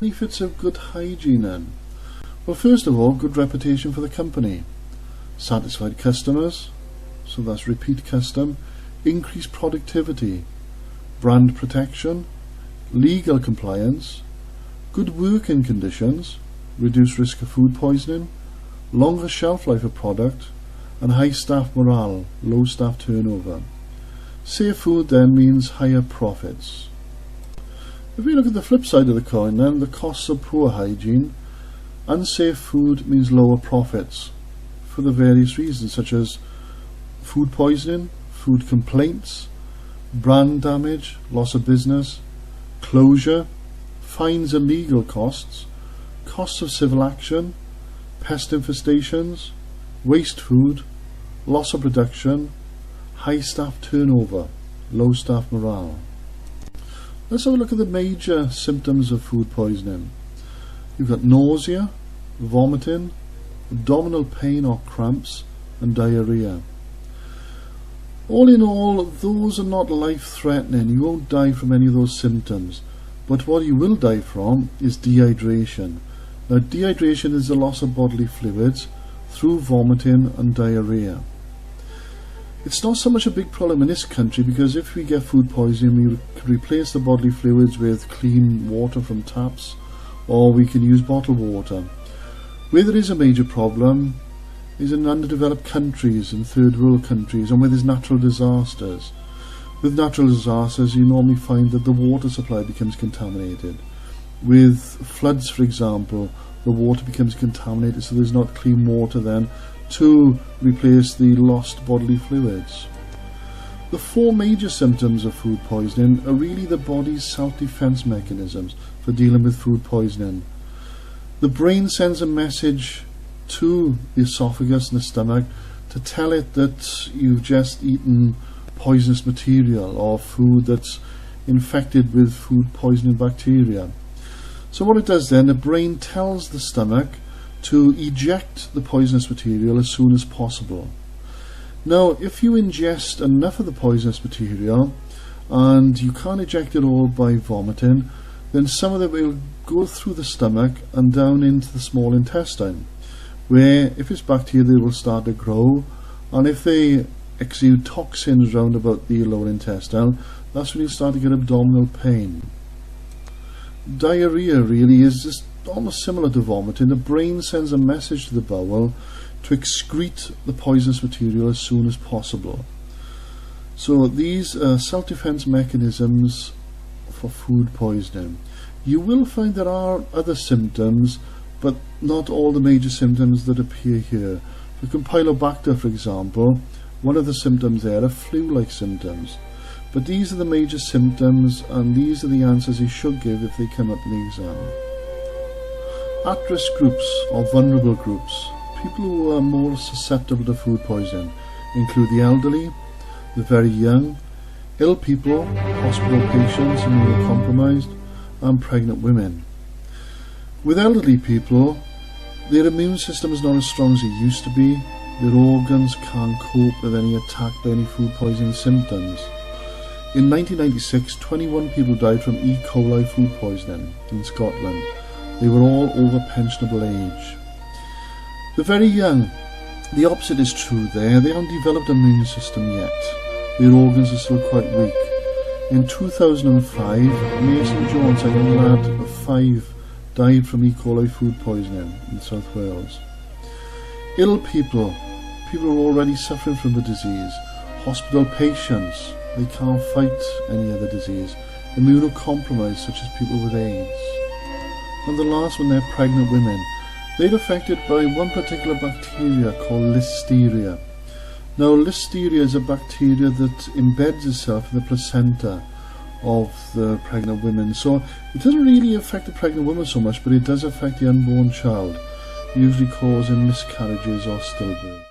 benefits of good hygiene then? Well, first of all, good reputation for the company, satisfied customers, so that's repeat custom, increased productivity, brand protection, legal compliance, good working conditions, reduced risk of food poisoning, longer shelf life of product, and high staff morale, low staff turnover. Safe food then means higher profits. If we look at the flip side of the coin then, the costs of poor hygiene, unsafe food means lower profits for the various reasons such as food poisoning, food complaints, brand damage, loss of business, closure, fines and legal costs, costs of civil action, pest infestations, waste food, loss of production, high staff turnover, low staff morale. Let's have a look at the major symptoms of food poisoning. You've got nausea, vomiting, abdominal pain or cramps, and diarrhea. All in all, those are not life-threatening. You won't die from any of those symptoms. But what you will die from is dehydration. Now, dehydration is the loss of bodily fluids through vomiting and diarrhea. It's not so much a big problem in this country because if we get food poisoning, we can replace the bodily fluids with clean water from taps, or we can use bottled water. Where there is a major problem is in underdeveloped countries and third world countries, and where there's natural disasters. With natural disasters, you normally find that the water supply becomes contaminated. With floods, for example, the water becomes contaminated, so there's not clean water then to replace the lost bodily fluids. The four major symptoms of food poisoning are really the body's self-defense mechanisms for dealing with food poisoning. The brain sends a message to the esophagus and the stomach to tell it that you've just eaten poisonous material or food that's infected with food poisoning bacteria. So what it does then, the brain tells the stomach to eject the poisonous material as soon as possible. Now, if you ingest enough of the poisonous material and you can't eject it all by vomiting, then some of it will go through the stomach and down into the small intestine, where if it's bacteria they will start to grow, and if they exude toxins round about the lower intestine, that's when you start to get abdominal pain. Diarrhea really is just almost similar to vomiting. The brain sends a message to the bowel to excrete the poisonous material as soon as possible. So these are self-defense mechanisms for food poisoning. You will find there are other symptoms, but not all the major symptoms that appear here. For Campylobacter, for example, one of the symptoms there are flu-like symptoms. But these are the major symptoms, and these are the answers you should give if they come up in the exam. At-risk groups or vulnerable groups, people who are more susceptible to food poisoning, include the elderly, the very young, ill people, hospital patients, immunocompromised, and pregnant women. With elderly people, their immune system is not as strong as it used to be. Their organs can't cope with any attack by any food poisoning symptoms. In 1996, 21 people died from E. coli food poisoning in Scotland. They were all over pensionable age. The very young, the opposite is true there. They haven't developed an immune system yet. Their organs are still quite weak. In 2005, Mason Jones, a young lad of 5, died from E. coli food poisoning in South Wales. Ill people, people who are already suffering from the disease, hospital patients, they can't fight any other disease, immunocompromised such as people with AIDS. And the last one, they're pregnant women. They're affected by one particular bacteria called Listeria. Now, Listeria is a bacteria that embeds itself in the placenta of the pregnant women. So it doesn't really affect the pregnant woman so much, but it does affect the unborn child, usually causing miscarriages or stillbirth.